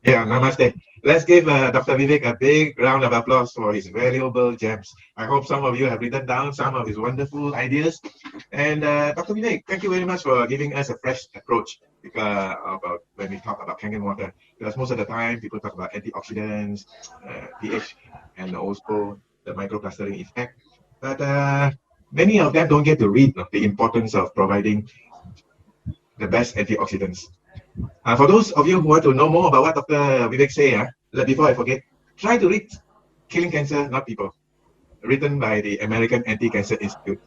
Yeah, namaste. Let's give Dr. Vivek a big round of applause for his valuable gems. I hope some of you have written down some of his wonderful ideas. And Dr. Vivek, thank you very much for giving us a fresh approach about when we talk about Kangen water. Because most of the time, people talk about antioxidants, pH, and also the microclustering effect. But many of them don't get to read the importance of providing the best antioxidants. For those of you who want to know more about what Dr. Vivek say, before I forget, try to read Killing Cancer, Not People, written by the American Anti-Cancer Institute.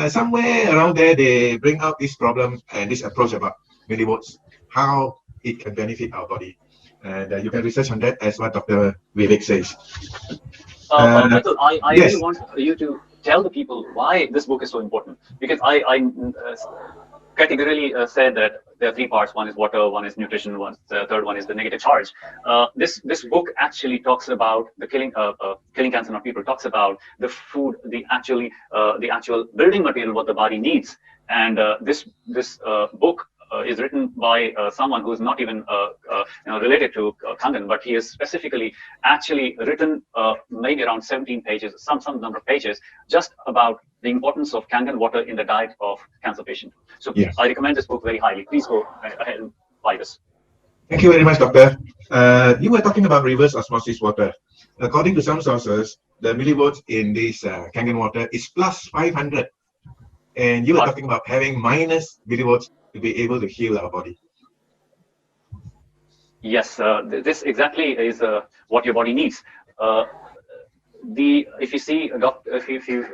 Somewhere around there, they bring out this problem and this approach about millivolts, how it can benefit our body. And you can research on that as what Dr. Vivek says. Michael, I yes. really want you to tell the people why this book is so important, because I categorically said that there are three parts. One is water, one is nutrition, the third one is the negative charge. This book actually talks about the Killing Cancer Not People, talks about the food, the actual building material what the body needs. And this book is written by someone who is not even related to Kangen, but he is specifically actually written maybe around 17 pages, some number of pages, just about the importance of Kangen water in the diet of cancer patient. So yes, I recommend this book very highly. Please go ahead and buy this. Thank you very much, Doctor. You were talking about reverse osmosis water. According to some sources, the millivolts in this Kangen water is plus 500. And you were talking about having minus millivolts to be able to heal our body. Yes, this exactly is what your body needs. If you see, if you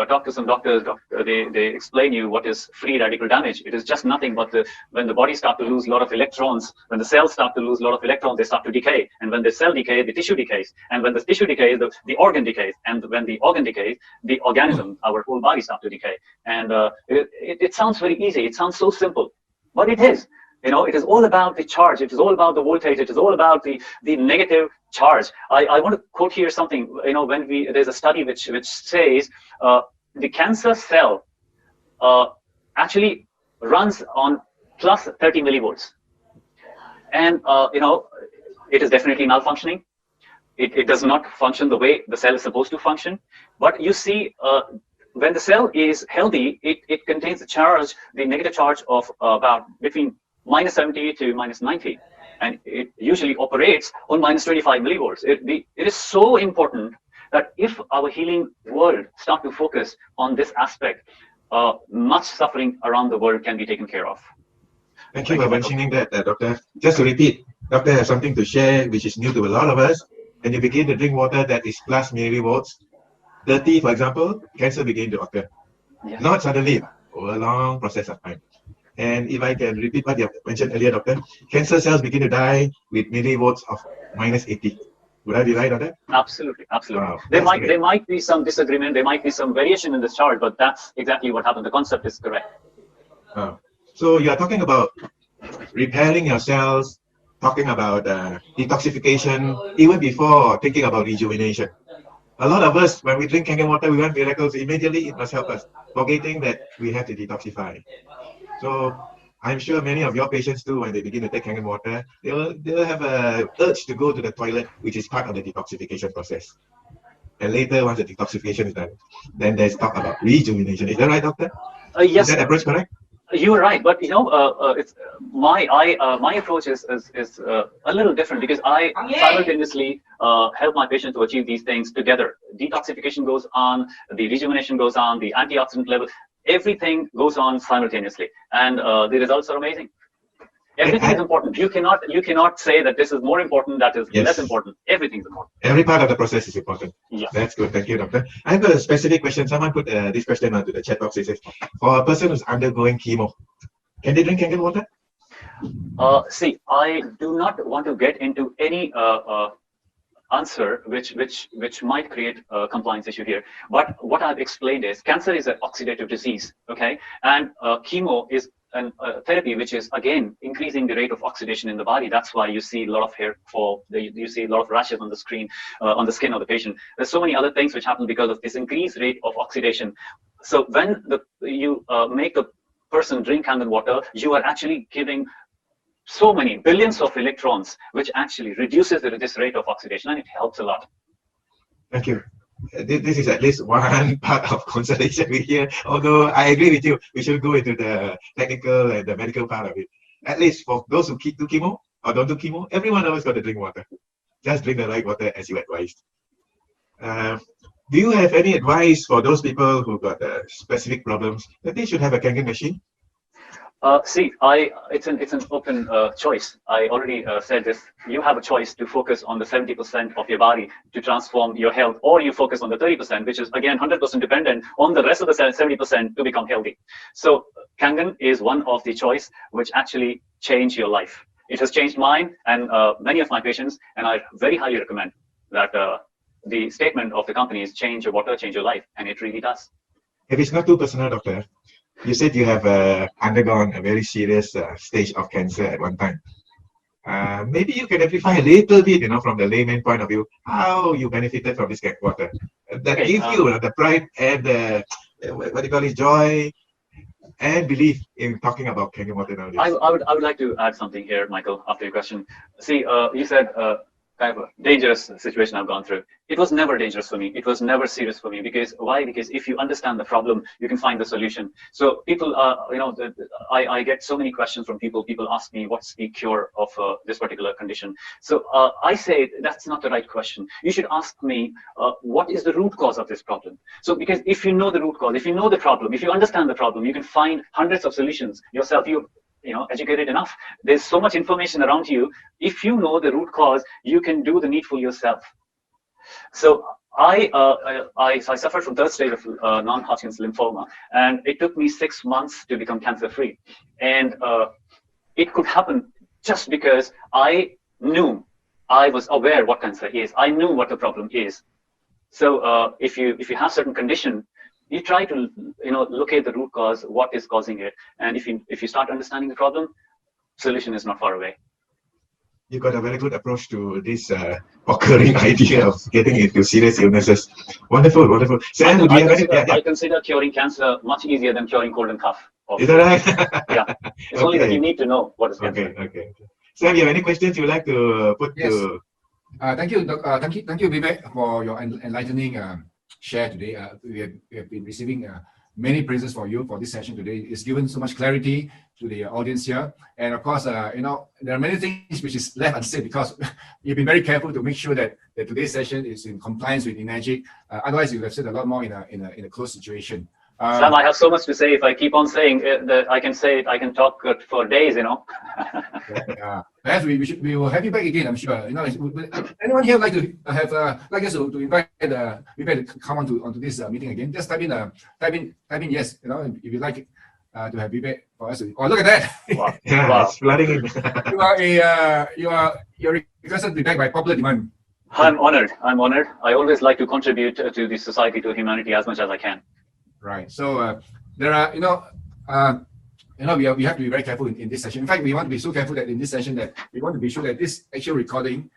talk to some doctors, they explain you what is free radical damage. It is just nothing but when the body starts to lose a lot of electrons, when the cells start to lose a lot of electrons, they start to decay. And when the cell decays, the tissue decays. And when the tissue decays, the organ decays. And when the organ decays, the organism, our whole body starts to decay. And it sounds very easy. It sounds so simple, but it is. You know, it is all about the charge. It is all about the voltage. It is all about the negative charge. I want to quote here something. You know, there's a study which says the cancer cell actually runs on plus 30 millivolts, and you know, it is definitely malfunctioning. It does not function the way the cell is supposed to function. But you see, when the cell is healthy, it contains the charge, the negative charge of about between minus 70 to minus 90, and it usually operates on minus 25 millivolts. It is so important that if our healing world start to focus on this aspect, much suffering around the world can be taken care of. Thank you for mentioning that, Doctor. Just to repeat, Doctor has something to share which is new to a lot of us. When you begin to drink water that is plus millivolts, 30, for example, cancer begin to occur. Yes. Not suddenly, over a long process of time. And if I can repeat what you have mentioned earlier, Doctor, cancer cells begin to die with millivolts of minus 80. Would I be right on that? Absolutely, absolutely. Wow, there might be some disagreement, there might be some variation in this chart, but that's exactly what happened. The concept is correct. So you are talking about repairing your cells, talking about detoxification, even before thinking about rejuvenation. A lot of us, when we drink Kangen water, we want miracles. Immediately, it must help us, forgetting that we have to detoxify. So I'm sure many of your patients too, when they begin to take Kangen water, they'll have a urge to go to the toilet, which is part of the detoxification process. And later, once the detoxification is done, then there's talk about rejuvenation. Is that right, Doctor? Yes. Is that approach correct? You are right, but you know, it's my approach is a little different, because I simultaneously help my patient to achieve these things together. Detoxification goes on, the rejuvenation goes on, the antioxidant level. Everything goes on simultaneously, and the results are amazing. Everything is important. You cannot say that this is more important, that is less important. Everything is important. Every part of the process is important. Yeah. That's good. Thank you, Doctor. I have a specific question. Someone put this question onto the chat box. It says, for a person who's undergoing chemo, can they drink Kangen water? See, I do not want to get into any answer which might create a compliance issue here, but what I've explained is cancer is an oxidative disease, okay, and chemo is a therapy which is again increasing the rate of oxidation in the body. That's why you see a lot of hair fall, you see a lot of rashes on the screen, on the skin of the patient. There's so many other things which happen because of this increased rate of oxidation. So when you make a person drink Kangen water, you are actually giving so many billions of electrons, which actually reduces this rate of oxidation, and it helps a lot. Thank you. This is at least one part of consultation we hear. Although I agree with you, we should go into the technical and the medical part of it. At least for those who do chemo or don't do chemo, everyone always got to drink water. Just drink the right water as you advised. Do you have any advice for those people who got specific problems that they should have a Kangen machine? See, it's an open choice. I already said this. You have a choice to focus on the 70% of your body to transform your health, or you focus on the 30%, which is again 100% dependent on the rest of the 70% to become healthy. So Kangen is one of the choice which actually change your life. It has changed mine and many of my patients, and I very highly recommend that the statement of the company is change your water, change your life, and it really does. If it's not too personal, doctor, you said you have undergone a very serious stage of cancer at one time. Maybe you can amplify a little bit, from the layman point of view, how you benefited from this water. That gives you the pride and the, what do you call it, joy and belief in talking about Kangen water nowadays. I would like to add something here, Michael, after your question. See, you said kind of a dangerous situation I've gone through. It was never dangerous for me. It was never serious for me. Because why? Because if you understand the problem, you can find the solution. So people, I get so many questions from people. People ask me, what's the cure of this particular condition? So I say that's not the right question. You should ask me, what is the root cause of this problem? So because if you know the root cause, if you know the problem, if you understand the problem, you can find hundreds of solutions yourself. Educated enough. There's so much information around you. If you know the root cause, you can do the needful yourself. So I suffered from third stage of non-Hodgkin's lymphoma, and it took me 6 months to become cancer-free. And it could happen just because I knew, I was aware what cancer is. I knew what the problem is. So if you have certain condition, you try to locate the root cause, what is causing it, and if you start understanding the problem, solution is not far away. You got a very good approach to this occurring idea of getting into serious illnesses. Wonderful, wonderful. Sam, I consider curing cancer much easier than curing cold and cough. Is that right? Yeah, it's only that you need to know what is cancer. Okay. Sam, you have any questions you would like to put to? Thank you, Vivek, for your enlightening share today. We have been receiving many praises for you for this session today. It's given so much clarity to the audience here, and of course, there are many things which is left unsaid because you've been very careful to make sure that today's session is in compliance with 𝐸𝑚𝑎gic. Otherwise, you would have said a lot more in a closed situation. Sam, I have so much to say. If I keep on saying that, I can talk for days. Perhaps we will have you back again. I'm sure. Anyone here like to have like us to invite Vivek to come onto this meeting again? Just type in yes. If you like to have Vivek for us. Oh, look at that! Wow. Yeah, it's flooding in. You're requested to be back by popular demand. I'm honored. I always like to contribute to the society, to humanity as much as I can. Right. So there are, we have to be very careful in this session. In fact, we want to be so careful that in this session that we want to be sure that this actual recording,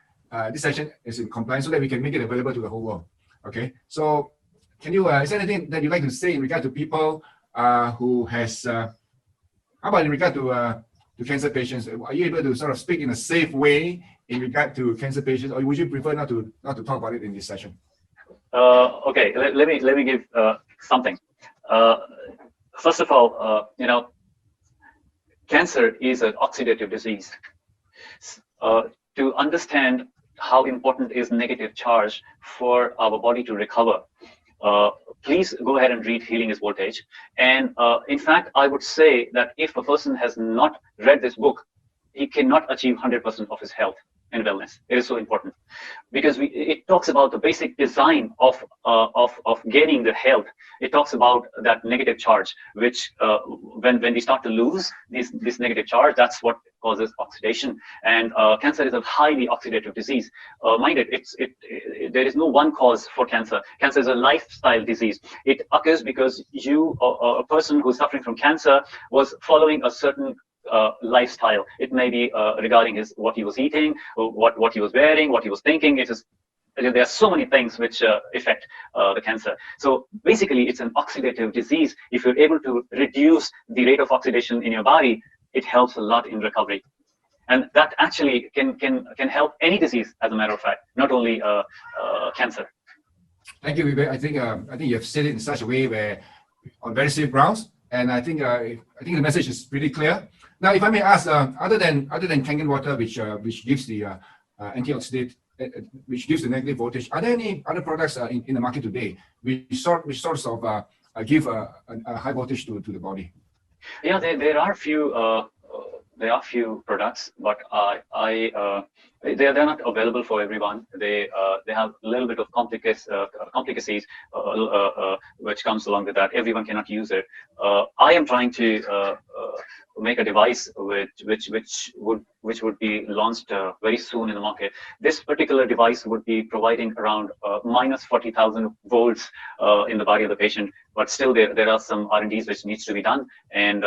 this session is in compliance so that we can make it available to the whole world. Okay. So can you, is there anything that you'd like to say in regard to people who has, how about in regard to cancer patients? Are you able to sort of speak in a safe way in regard to cancer patients, or would you prefer not to talk about it in this session? Okay. Let me give something. First of all, cancer is an oxidative disease. To understand how important is negative charge for our body to recover, please go ahead and read Healing is Voltage. And in fact, I would say that if a person has not read this book, he cannot achieve 100% of his health and wellness. It is so important because it talks about the basic design of gaining the health. It talks about that negative charge, which when we start to lose this negative charge, that's what causes oxidation. And cancer is a highly oxidative disease. Mind it, there is no one cause for cancer. Cancer is a lifestyle disease. It occurs because a person who's suffering from cancer was following a certain lifestyle. It may be regarding what he was eating, what he was wearing, what he was thinking. There are so many things which affect the cancer. So basically, it's an oxidative disease. If you're able to reduce the rate of oxidation in your body, it helps a lot in recovery. and that actually can help any disease, as a matter of fact, not only cancer. Thank you, Vivek. I think you have said it in such a way where on very safe grounds, and I think the message is pretty clear. Now, if I may ask, other than Kangen water, which gives the antioxidant, which gives the negative voltage, are there any other products in the market today which sort of give a high voltage to the body? Yeah, there are few products, but they're not available for everyone. They have a little bit of complicacies which comes along with that. Everyone cannot use it. I am trying to make a device which would be launched very soon in the market. This particular device would be providing around minus 40,000 volts in the body of the patient, but still there are some R&Ds which needs to be done. And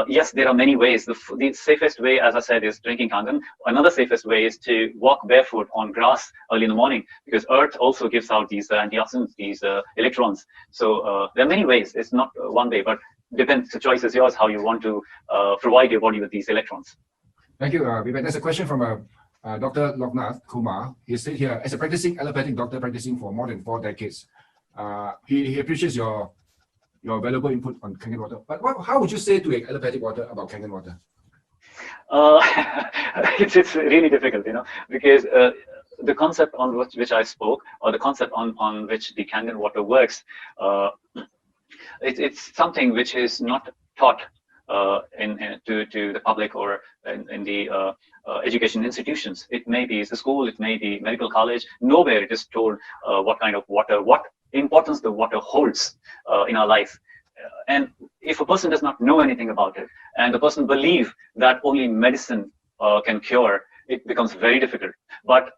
yes, there are many ways. The safest way, as I said, is drinking Kangen. Another safest way is to walk barefoot on grass early in the morning, because earth also gives out these antioxidants, these electrons. So there are many ways. It's not one way, but depends. The choice is yours how you want to provide your body with these electrons. Thank you, Vivek. There's a question from Dr. Loknath Kumar. He said here, as a practicing allopathic doctor practicing for more than 4 decades, he appreciates your valuable input on Kangen water. But how would you say to allopathic water about Kangen water? It's really difficult, because the concept on which I spoke, or the concept on which the Kangen water works, it's something which is not taught to the public or in the education institutions. It may be the school, it may be medical college. Nowhere it is told what kind of water, what importance the water holds in our life. And if a person does not know anything about it, and the person believes that only medicine can cure, it becomes very difficult. But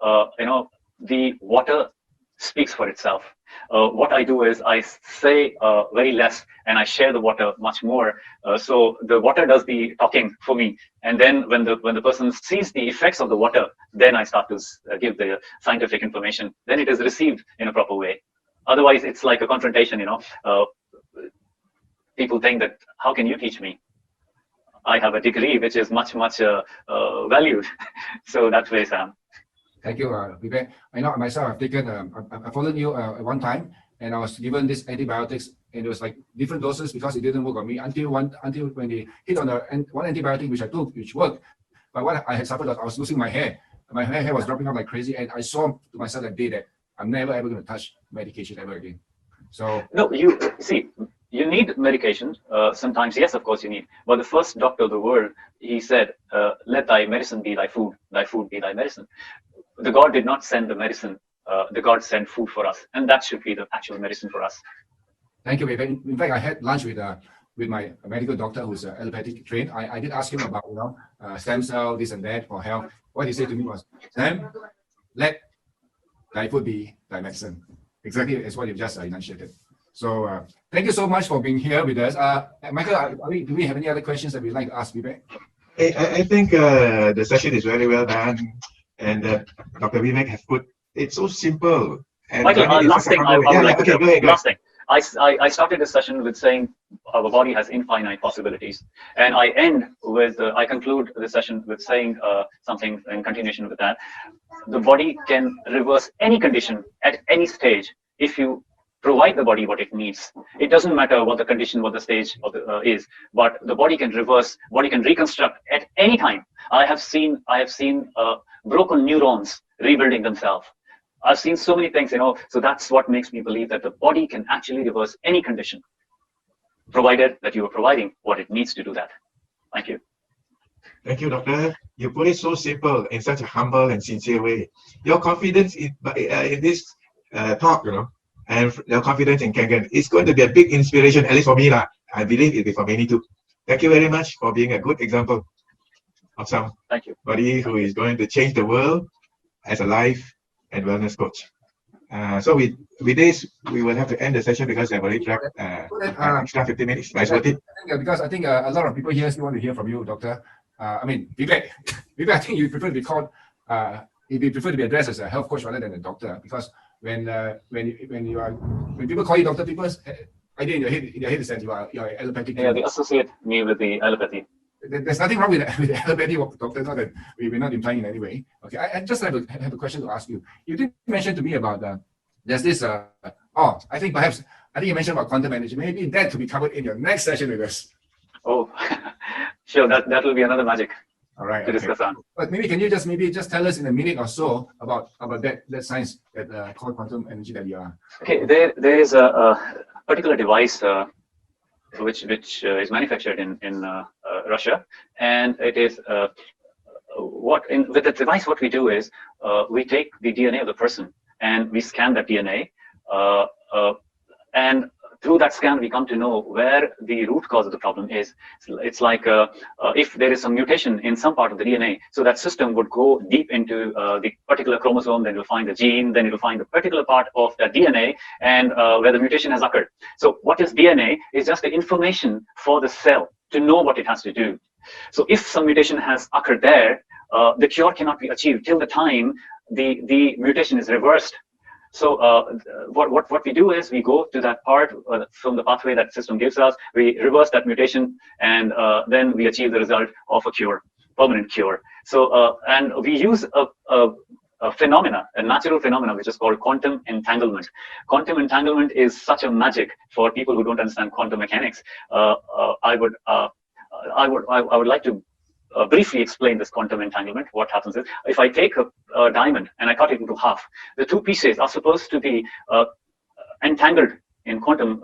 the water speaks for itself. What I do is I say very less, and I share the water much more. So the water does the talking for me. And then when the person sees the effects of the water, then I start to give the scientific information. Then it is received in a proper way. Otherwise, it's like a confrontation. People think that, how can you teach me? I have a degree which is much valued. So that's where I am. Thank you, Vivek. I know myself, I've taken, I followed you at one time, and I was given these antibiotics, and it was like different doses because it didn't work on me until when they hit on one antibiotic which I took, which worked. But what I had suffered was I was losing my hair. My hair was dropping off like crazy, and I saw to myself that day that I'm never ever going to touch medication ever again. So no, you see, you need medication. Sometimes, yes, of course you need. But the first doctor of the world, he said, "Let thy medicine be thy food be thy medicine." The God did not send the medicine. The God sent food for us, and that should be the actual medicine for us. Thank you, Vivek. In fact, I had lunch with my medical doctor who's allopathic trained. I did ask him about stem cell, this and that for health. What he said to me was, "Sam, let thy food be thy medicine." Exactly as what you've just enunciated. So thank you so much for being here with us. Michael, do we have any other questions that we'd like to ask Vivek? I think the session is very well done, and Dr. Vivek has put it so simple. And Michael, last thing I would like to go ahead. Last thing. I started this session with saying our body has infinite possibilities, and I end with I conclude the session with saying something in continuation with that. The body can reverse any condition at any stage if you provide the body what it needs. It doesn't matter what the condition, what the stage is, but the body can reverse, body can reconstruct at any time. I have seen broken neurons rebuilding themselves. I've seen so many things, so that's what makes me believe that the body can actually reverse any condition, provided that you are providing what it needs to do that. Thank you. Thank you, Doctor. You put it so simple in such a humble and sincere way. Your confidence in this talk, and your confidence in Kangen is going to be a big inspiration, at least for me. I believe it'll be for many too. Thank you very much for being a good example of somebody who is going to change the world as a life and wellness coach. So with this, we will have to end the session because I've already dragged extra 15 minutes. Because I think a lot of people here still want to hear from you, Doctor. Vivek, I think you prefer to be called, you prefer to be addressed as a health coach rather than a doctor, because when people call you doctor, people's idea in their head is that you're allopathic. Yeah, they associate me with the allopathy. there's nothing wrong with the allopathy doctor, not that we're not implying in any way. Okay, I just have a question to ask you. You did mention to me about there's this I think you mentioned about quantum energy. Maybe that to be covered in your next session with us. Oh, sure. That will be another magic. All right. To discuss on. But maybe can you just tell us in a minute or so about that science that called quantum energy that you are? Okay, there is a particular device which is manufactured in Russia, and it is with the device what we do is we take the DNA of the person and we scan that DNA, and through that scan we come to know where the root cause of the problem is. It's like if there is some mutation in some part of the DNA, so that system would go deep into the particular chromosome, then you'll find the gene, then you'll find the particular part of that DNA and where the mutation has occurred. So what is DNA is just the information for the cell to know what it has to do. So if some mutation has occurred there, the cure cannot be achieved till the time the mutation is reversed. So what we do is we go to that part from the pathway that system gives us, we reverse that mutation, and then we achieve the result of a cure, permanent cure. So and we use a phenomena, a natural phenomena, which is called quantum entanglement. Quantum entanglement is such a magic for people who don't understand quantum mechanics. I would like to briefly explain this quantum entanglement. What happens is, if I take a diamond and I cut it into half, the two pieces are supposed to be entangled in quantum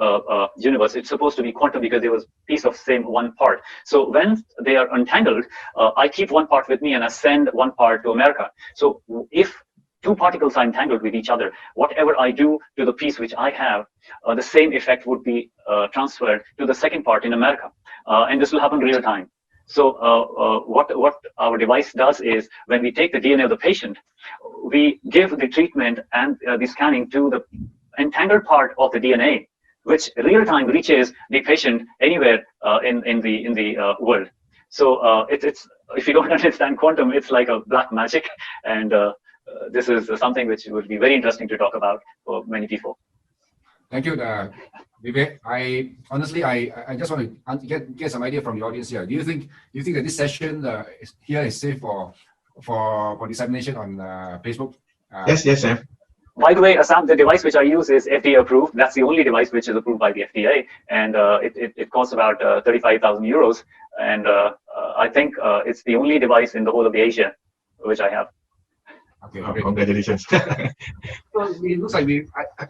universe. It's supposed to be quantum because there was piece of same one part. So when they are entangled, I keep one part with me and I send one part to America. So if two particles are entangled with each other, whatever I do to the piece which I have, the same effect would be transferred to the second part in America, and this will happen real time. So what our device does is, when we take the DNA of the patient, we give the treatment and the scanning to the entangled part of the DNA, which real time reaches the patient anywhere in the world. So it's if you don't understand quantum, it's like a black magic, and this is something which would be very interesting to talk about for many people. Thank you, Vivek. I honestly just want to get some idea from the audience here. Do you think that this session here is safe for dissemination on Facebook? Yes, Sam. By the way, Assam, the device which I use is FDA approved. That's the only device which is approved by the FDA, and it costs about 35,000 euros. And I think it's the only device in the whole of Asia which I have. Okay, congratulations. Well, it looks like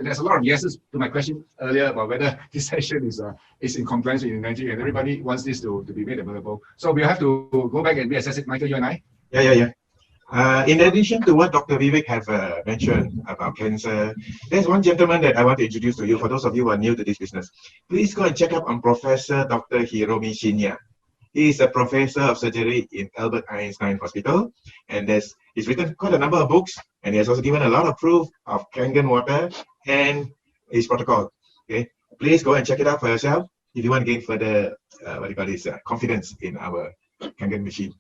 there's a lot of yeses to my question earlier about whether this session is in compliance with energy, and everybody wants this to be made available. So we'll have to go back and reassess it, Michael, you and I. Yeah. In addition to what Dr. Vivek have mentioned about cancer, there's one gentleman that I want to introduce to you. For those of you who are new to this business, please go and check up on Professor Dr. Hiromi Shinya. He is a professor of surgery in Albert Einstein Hospital, and he's written quite a number of books, and he has also given a lot of proof of Kangen water and his protocol. Okay, please go and check it out for yourself if you want to gain further confidence in our Kangen machine.